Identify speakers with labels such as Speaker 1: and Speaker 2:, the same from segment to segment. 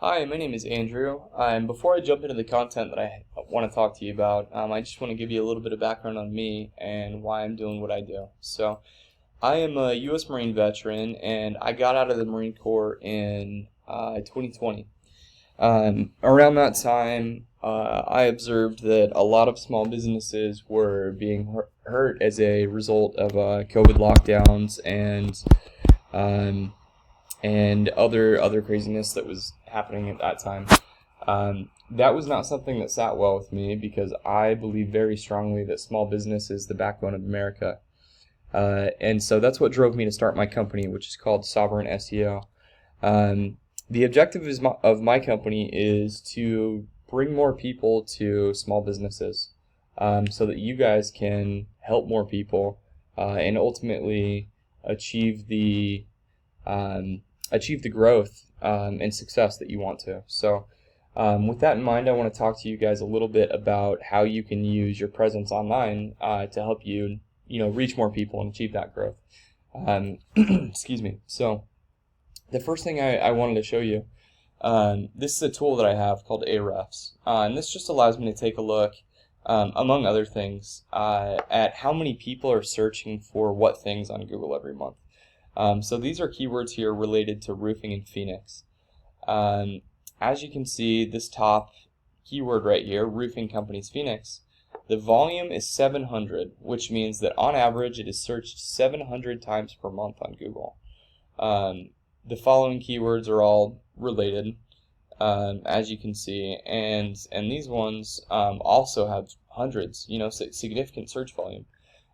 Speaker 1: Hi, my name is Andrew. Before I jump into the content that I want to talk to you about, I just want to give you a little bit of background on me and why I'm doing what I do. So, I am a U.S. Marine veteran, and I got out of the Marine Corps in 2020. Around that time, I observed that a lot of small businesses were being hurt as a result of COVID lockdowns um, and other craziness that was happening at that time. That was not something that sat well with me because I believe very strongly that small business is the backbone of America. And so that's what drove me to start my company, which is called Sovereign SEO. The objective of my company is to bring more people to small businesses so that you guys can help more people and ultimately achieve the growth and success that you want to. So with that in mind, I want to talk to you guys a little bit about how you can use your presence online to help you, reach more people and achieve that growth. Excuse me. So the first thing I wanted to show you, this is a tool that I have called Ahrefs, and this just allows me to take a look, among other things, at how many people are searching for what things on Google every month. So these are keywords here related to roofing in Phoenix. As you can see, this top keyword right here, roofing companies Phoenix, the volume is 700, which means that on average it is searched 700 times per month on Google. The following keywords are all related, as you can see, and these ones also have hundreds, significant search volume.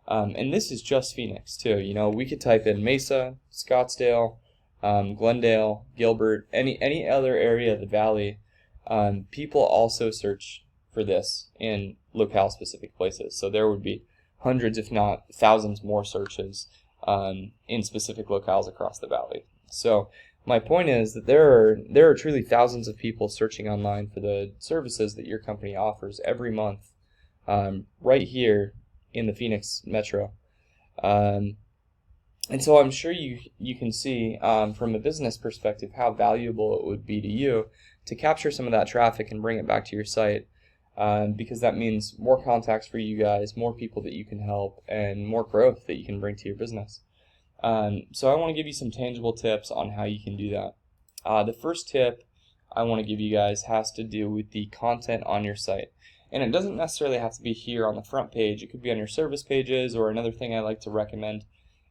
Speaker 1: And this is just Phoenix too. We could type in Mesa, Scottsdale, Glendale, Gilbert, any other area of the valley. People also search for this in locale specific places. So there would be hundreds, if not thousands, more searches in specific locales across the valley. So my point is that there are truly thousands of people searching online for the services that your company offers every month, right here in the Phoenix metro. And so I'm sure you can see from a business perspective how valuable it would be to you to capture some of that traffic and bring it back to your site, because that means more contacts for you guys, more people that you can help, and more growth that you can bring to your business. So I want to give you some tangible tips on how you can do that. The first tip I want to give you guys has to do with the content on your site. And it doesn't necessarily have to be here on the front page. It could be on your service pages, or another thing I like to recommend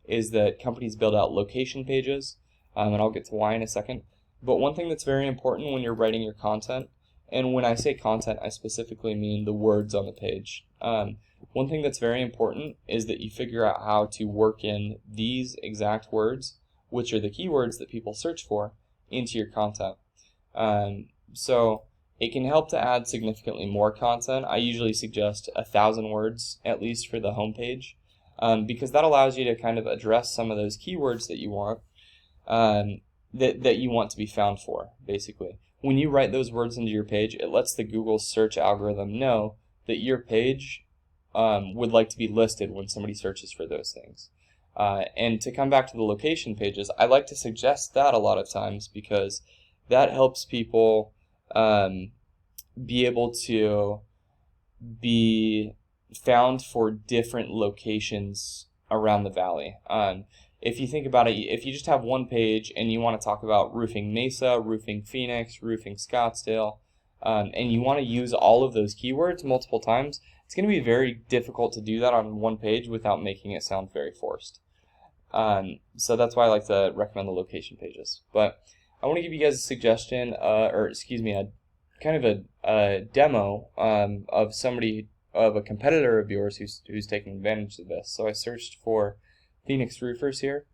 Speaker 1: is that companies build out location pages, and I'll get to why in a second. But one thing that's very important when you're writing your content, and when I say content, I specifically mean the words on the page. One thing that's very important is that you figure out how to work in these exact words, which are the keywords that people search for, into your content. So it can help to add significantly more content. I usually suggest 1,000 words at least for the homepage, because that allows you to kind of address some of those keywords that you want, that you want to be found for, basically. When you write those words into your page, it lets the Google search algorithm know that your page would like to be listed when somebody searches for those things. And to come back to the location pages, I like to suggest that a lot of times because that helps people be able to be found for different locations around the valley. If you think about it, if you just have one page and you want to talk about roofing Mesa, roofing Phoenix, roofing Scottsdale, and you want to use all of those keywords multiple times, it's going to be very difficult to do that on one page without making it sound very forced. So that's why I like to recommend the location pages. But I want to give you guys a suggestion, a demo of a competitor of yours who's taking advantage of this. So I searched for Phoenix roofers here.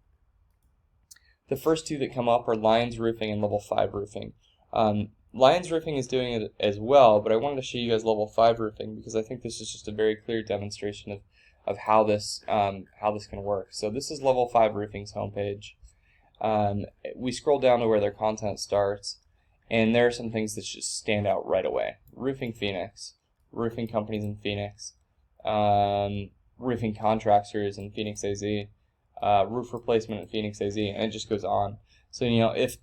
Speaker 1: The first two that come up are Lions Roofing and Level 5 Roofing. Lions Roofing is doing it as well, but I wanted to show you guys Level 5 Roofing because I think this is just a very clear demonstration of how this can work. So this is Level 5 Roofing's homepage. We scroll down to where their content starts, and there are some things that just stand out right away. Roofing Phoenix, roofing companies in Phoenix, roofing contractors in Phoenix AZ, roof replacement in Phoenix AZ, and it just goes on. So if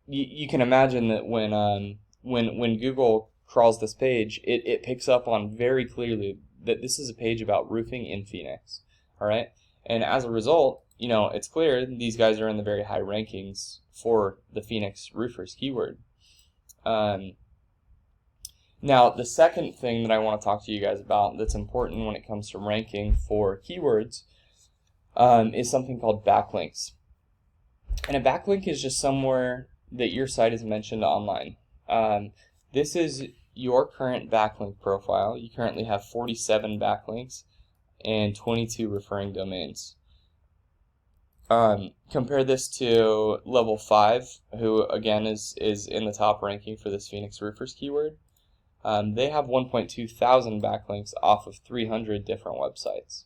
Speaker 1: you can imagine that when Google crawls this page, it picks up on very clearly that this is a page about roofing in Phoenix. All right, and as a result, it's clear these guys are in the very high rankings for the Phoenix roofers keyword. Now, the second thing that I want to talk to you guys about that's important when it comes to ranking for keywords is something called backlinks. And a backlink is just somewhere that your site is mentioned online. This is your current backlink profile. You currently have 47 backlinks and 22 referring domains. Compare this to level 5, who again is in the top ranking for this Phoenix roofers keyword. They have 1.2 thousand backlinks off of 300 different websites.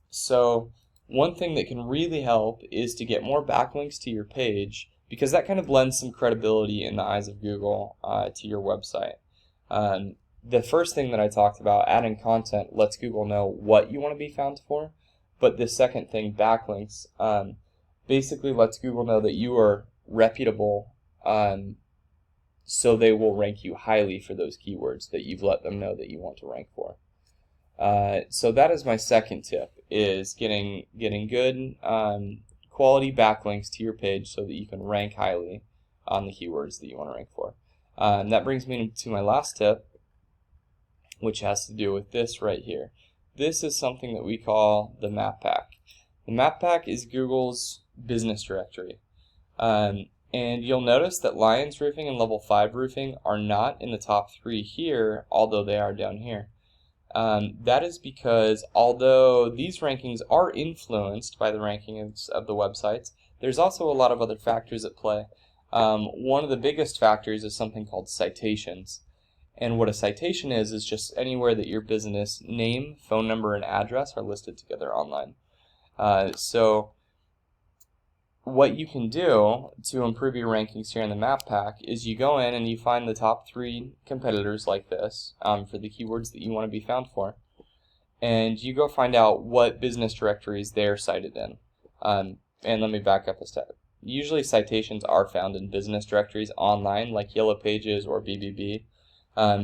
Speaker 1: So one thing that can really help is to get more backlinks to your page, because that kind of lends some credibility in the eyes of Google to your website. The first thing that I talked about, adding content, lets Google know what you want to be found for. But the second thing, backlinks, basically lets Google know that you are reputable, so they will rank you highly for those keywords that you've let them know that you want to rank for. So that is my second tip, is getting good quality backlinks to your page so that you can rank highly on the keywords that you want to rank for. That brings me to my last tip, which has to do with this right here. This is something that we call the map pack. The map pack is Google's business directory. And you'll notice that Lions Roofing and Level 5 Roofing are not in the top 3 here, although they are down here. That is because although these rankings are influenced by the rankings of the websites, there's also a lot of other factors at play. One of the biggest factors is something called citations. And what a citation is just anywhere that your business name, phone number, and address are listed together online. So what you can do to improve your rankings here in the map pack is you go in and you find the top 3 competitors like this for the keywords that you want to be found for. And you go find out what business directories they're cited in. And let me back up a step. Usually citations are found in business directories online like Yellow Pages or BBB.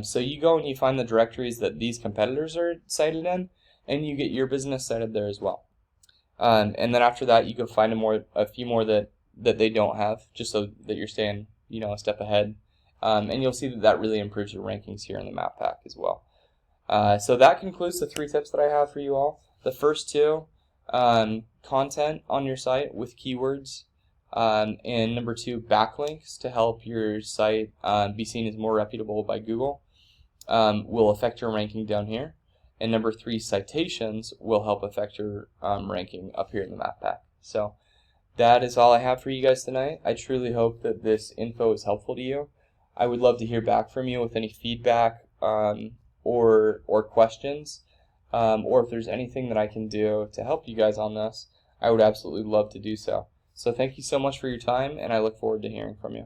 Speaker 1: So you go and you find the directories that these competitors are cited in, and you get your business cited there as well. And then after that, you go find a few more that they don't have, just so that you're staying, a step ahead. And you'll see that really improves your rankings here in the map pack as well. So that concludes the 3 tips that I have for you all. The first 2, content on your site with keywords. And number 2, backlinks to help your site be seen as more reputable by Google will affect your ranking down here. And number 3, citations will help affect your ranking up here in the map pack. So that is all I have for you guys tonight. I truly hope that this info is helpful to you. I would love to hear back from you with any feedback or questions, or if there's anything that I can do to help you guys on this. I would absolutely love to do so. So thank you so much for your time, and I look forward to hearing from you.